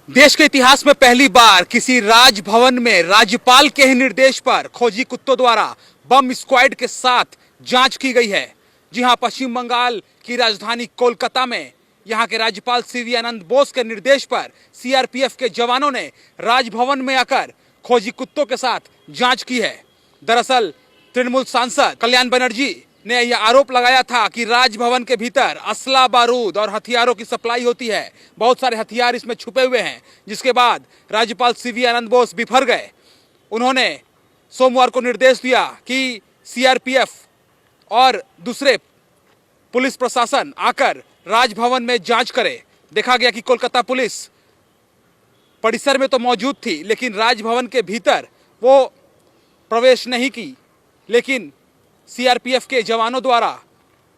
देश के इतिहास में पहली बार किसी राजभवन में राज्यपाल के ही निर्देश पर खोजी कुत्तों द्वारा बम स्क्वाड के साथ जांच की गई है। जी हां, पश्चिम बंगाल की राजधानी कोलकाता में यहां के राज्यपाल सीवी आनंद बोस के निर्देश पर सीआरपीएफ के जवानों ने राजभवन में आकर खोजी कुत्तों के साथ जांच की है। दरअसल तृणमूल सांसद कल्याण बनर्जी ने यह आरोप लगाया था कि राजभवन के भीतर असला बारूद और हथियारों की सप्लाई होती है। बहुत सारे हथियार इसमें छुपे हुए हैं, जिसके बाद राज्यपाल सीवी आनंद बोस बिफर गए। उन्होंने सोमवार को निर्देश दिया कि सीआरपीएफ और दूसरे पुलिस प्रशासन आकर राजभवन में जांच करे। देखा गया कि कोलकाता पुलिस परिसर में तो मौजूद थी, लेकिन राजभवन के भीतर वो प्रवेश नहीं की। लेकिन सीआरपीएफ के जवानों द्वारा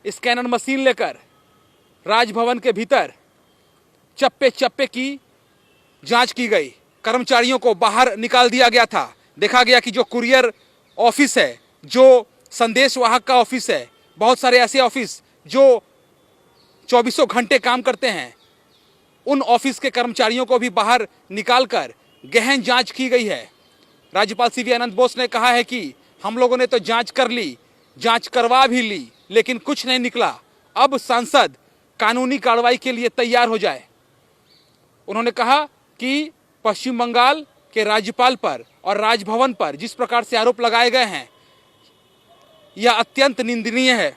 स्कैनर मशीन लेकर राजभवन के भीतर चप्पे चप्पे की जांच की गई। कर्मचारियों को बाहर निकाल दिया गया था। देखा गया कि जो कुरियर ऑफिस है, जो संदेश वाहक का ऑफिस है, बहुत सारे ऐसे ऑफिस जो 24 घंटे काम करते हैं, उन ऑफिस के कर्मचारियों को भी बाहर निकालकर गहन जांच की गई है। राज्यपाल सीवी आनंद बोस ने कहा है कि हम लोगों ने तो जांच कर ली, जांच करवा भी ली, लेकिन कुछ नहीं निकला। अब सांसद कानूनी कार्रवाई के लिए तैयार हो जाए। उन्होंने कहा कि पश्चिम बंगाल के राज्यपाल पर और राजभवन पर जिस प्रकार से आरोप लगाए गए हैं, यह अत्यंत निंदनीय है।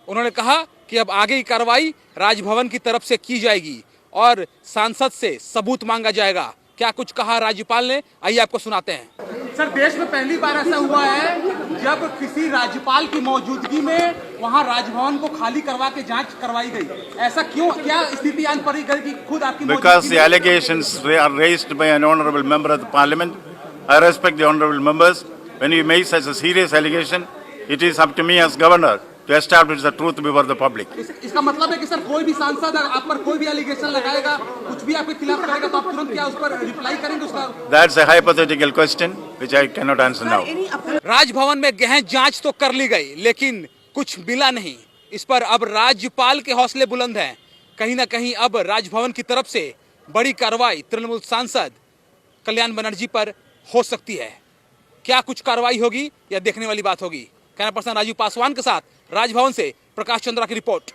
उन्होंने कहा कि अब आगे की कार्रवाई राजभवन की तरफ से की जाएगी और सांसद से सबूत मांगा जाएगा। क्या कुछ कहा राज्यपाल ने, आइए आपको सुनाते हैं। सर, देश में पहली बार ऐसा हुआ है जब किसी राज्यपाल की मौजूदगी में वहां राजभवन को खाली करवा के जांच करवाई गई। ऐसा क्यों, क्या स्थिति आन पड़ी गई कि खुद आपकी Because the allegations are raised by an honorable member of the parliament. I respect the honorable members. When you make such a serious allegation, it is up to me as governor to establish the truth before the public. इसका मतलब है कि sir कोई भी सांसद आप पर कोई भी एलिगेशन लगाएगा, कुछ भी आपके खिलाफ करेगा, तो आप तुरंत क्या उस पर रिप्लाई करेंगे उसका? That's a hypothetical question which I cannot answer now. Raj Bhavan में गहन जांच तो कर ली गई, लेकिन कुछ मिला नहीं। इस पर अब राज्यपाल के हौसले बुलंद हैं। कहीं ना कहीं अब राजभवन की तरफ से बड़ी कार्रवाई तृणमूल सांसद कल्याण बनर्जी पर हो सकती है। क्या कुछ कार्रवाई होगी, यह देखने वाली बात होगी। कैमरा पर्सन राजीव पासवान के साथ राजभवन से प्रकाश चंद्रा की रिपोर्ट।